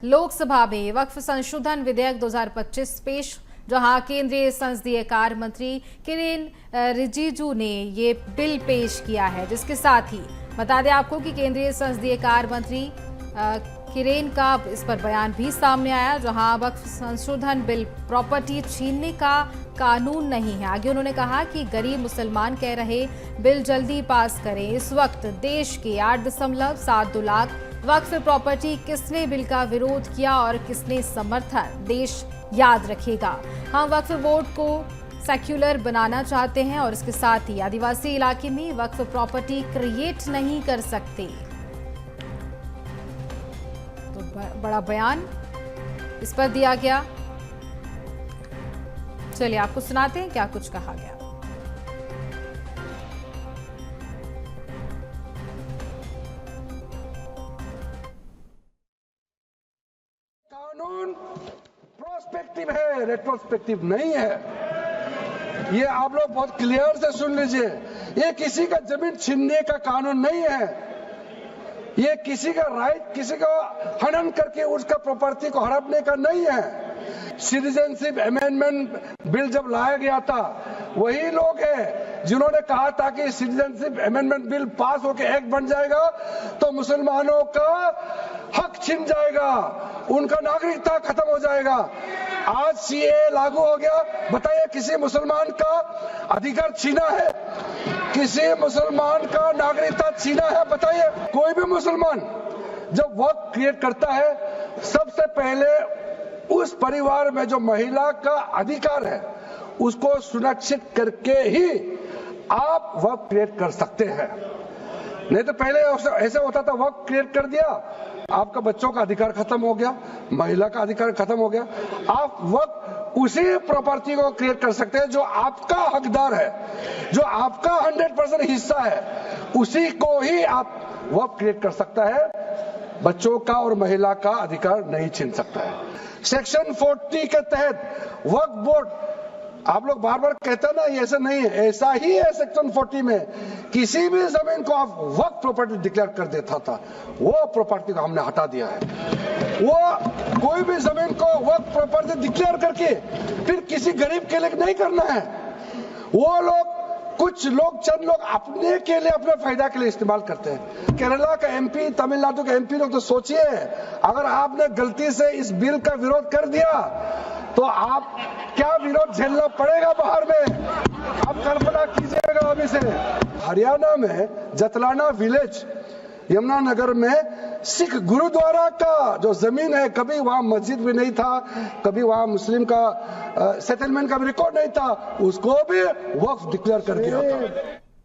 लोकसभा में वक्फ संशोधन विधेयक 2025 पेश, जहां केंद्रीय संसदीय कार्य मंत्री किरेन रिजिजू ने ये बिल पेश किया है। जिसके साथ ही बता दें आपको कि केंद्रीय संसदीय कार्य मंत्री किरेन का इस पर बयान भी सामने आया, जहां वक्फ संशोधन बिल प्रॉपर्टी छीनने का कानून नहीं है। आगे उन्होंने कहा कि गरीब मुसलमान कह रहे बिल जल्दी पास करें। इस वक्त देश के 8.72 लाख वक्फ प्रॉपर्टी किसने बिल का विरोध किया और किसने समर्थन, देश याद रखेगा। हम वक्फ बोर्ड को सेक्युलर बनाना चाहते हैं और इसके साथ ही आदिवासी इलाके में वक्फ प्रॉपर्टी क्रिएट नहीं कर सकते। तो बड़ा बयान इस पर दिया गया। चलिए आपको सुनाते हैं क्या कुछ कहा गया। कानून प्रोस्पेक्टिव है, रेट्रोस्पेक्टिव नहीं है। ये आप लोग बहुत क्लियर से सुन लीजिए। ये किसी का जमीन छीनने का कानून नहीं है। ये किसी का राइट, किसी का हनन करके उसका प्रॉपर्टी को हड़पने का नहीं है। सिटीजनशिप अमेंडमेंट बिल जब लाया गया था, वही लोग हैं जिन्होंने कहा था कि सिटीजनशिप अमेंडमेंट बिल पास होकर एक्ट बन जाएगा तो मुसलमानों का हक छिन जाएगा, उनका नागरिकता खत्म हो जाएगा। आज सीए लागू हो गया, बताइए किसी मुसलमान का अधिकार छीना है? किसी मुसलमान का नागरिकता छीना है? बताइए। कोई भी मुसलमान जब वक्त क्रिएट करता है, सबसे पहले उस परिवार में जो महिला का अधिकार है उसको सुरक्षित करके ही आप वक्त क्रिएट कर सकते हैं। नहीं तो पहले ऐसे होता था, वक्त क्रिएट कर दिया, आपका बच्चों का अधिकार खत्म हो गया, महिला का अधिकार खत्म हो गया। आप वक्त उसी प्रॉपर्टी को क्रिएट कर सकते हैं जो आपका हकदार है, जो आपका 100% हिस्सा है, उसी को ही आप वक्त क्रिएट कर सकता है। बच्चों का और महिला का अधिकार नहीं छीन सकता है। सेक्शन 40 के तहत वक्फ बोर्ड, आप लोग बार बार कहते हैं ना, ये ऐसा नहीं है, ऐसा ही है। सेक्शन 40 में किसी भी जमीन को आप वक्फ प्रॉपर्टी डिक्लेयर कर देता था, वो प्रॉपर्टी को हमने हटा दिया है। वो कोई भी जमीन को वक्फ प्रॉपर्टी डिक्लेयर करके फिर किसी गरीब के लिए नहीं करना है। वो लोग, कुछ लोग, चंद लोग अपने के लिए, अपने फायदा के लिए इस्तेमाल करते हैं। केरला का एमपी, तमिलनाडु के एमपी लोग तो सोचिए, अगर आपने गलती से इस बिल का विरोध कर दिया तो आप क्या विरोध झेलना पड़ेगा बाहर में, आप कल्पना कीजिएगा। अभी से हरियाणा में जतलाना विलेज, यमुनानगर में सिख गुरुद्वारा का जो जमीन है, कभी वहां मस्जिद भी नहीं था, कभी वहां मुस्लिम का सेटलमेंट का भी रिकॉर्ड नहीं था, उसको भी वक्फ डिक्लेयर कर दिया था।